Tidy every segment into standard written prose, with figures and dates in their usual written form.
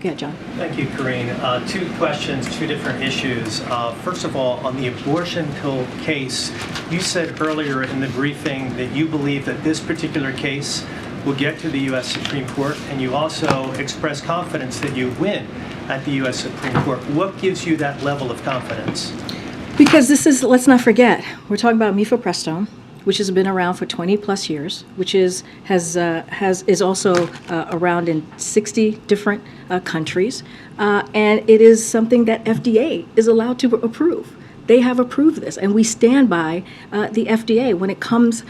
Go ahead, John. Thank you, Karine. Two questions, two different issues. First of all, on the abortion pill case, you said earlier in the briefing that you believe that this particular case will get to the U.S. Supreme Court, and you also expressed confidence that you win at the U.S. Supreme Court. What gives you that level of confidence? Because this is, let's not forget, we're talking about mifepristone, which has been around for 20 plus years, which is also around in 60 different countries, and it is something that FDA is allowed to approve. They have approved this, and we stand by the FDA when it comes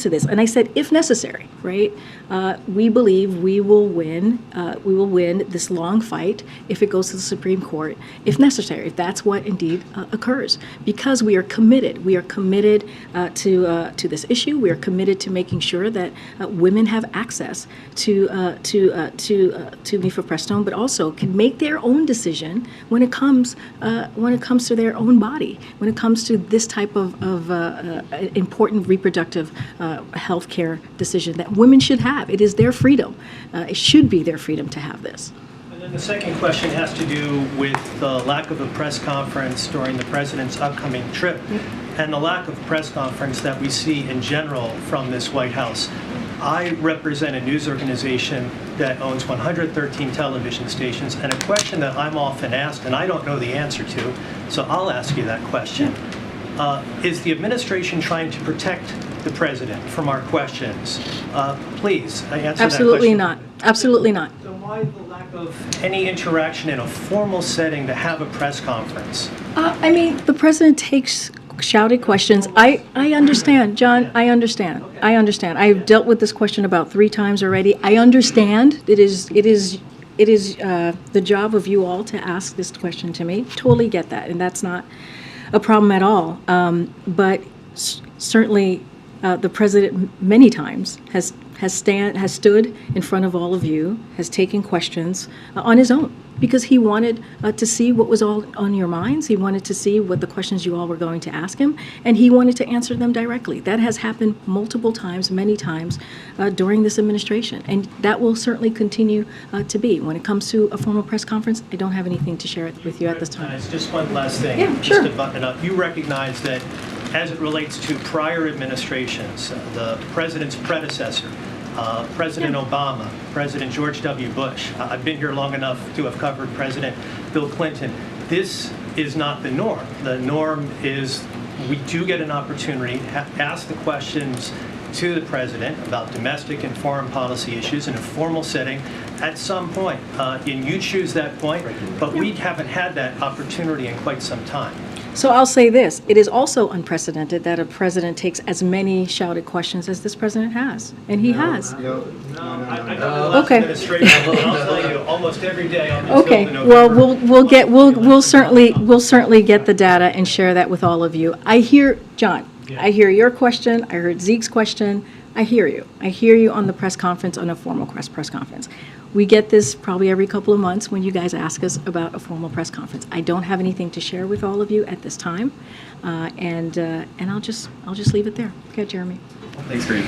to this. And I said, if necessary, right? We believe we will win. We will win this long fight if it goes to the Supreme Court, if necessary. If that's what indeed occurs, because we are committed. We are committed to this issue. We are committed to making sure that women have access to mifepristone, but also can make their own decision when it comes to their own body, when it comes to this type of important reproductive health care decision that women should have. It is their freedom. It should be their freedom to have this. And then the second question has to do with the lack of a press conference during the president's upcoming trip, and the lack of press conference that we see in general from this White House. I represent a news organization that owns 113 television stations, and a question that I'm often asked, and I don't know the answer to, so I'll ask you that question. Is the administration trying to protect the president from our questions? Please, answer Absolutely that question. not. Absolutely not. So why the lack of any interaction in a formal setting to have a press conference? I mean, the president takes shouted questions. I understand, John. I understand. Okay. I understand. I've dealt with this question about 3 times already. I understand. It is the job of you all to ask this question to me. Totally get that, and that's not a problem at all. But certainly, the president many times has stood in front of all of you, has taken questions on his own, because he wanted to see what was all on your minds. He wanted to see what the questions you all were going to ask him, and he wanted to answer them directly. That has happened multiple times, many times during this administration, and that will certainly continue to be. When it comes to a formal press conference, I don't have anything to share with you at this time. Just one last thing. Yeah, just sure. to button it up. You recognize that as it relates to prior administrations, the president's predecessor, President Obama, President George W. Bush. I've been here long enough to have covered President Bill Clinton. This is not the norm. The norm is we do get an opportunity to ask the questions to the president about domestic and foreign policy issues in a formal setting at some point. And you choose that point, but we haven't had that opportunity in quite some time. So I'll say this. It is also unprecedented that a president takes as many shouted questions as this president has. And he has. I know the last Okay. administration, I'll tell you, almost every day on this Okay. Well, we'll certainly get the data and share that with all of you. I hear, John, I hear your question. I heard Zeke's question. I hear you. I hear you on the press conference, on a formal press conference. We get this probably every couple of months when you guys ask us about a formal press conference. I don't have anything to share with all of you at this time, and I'll just leave it there. Okay, Jeremy. Thanks, Karine.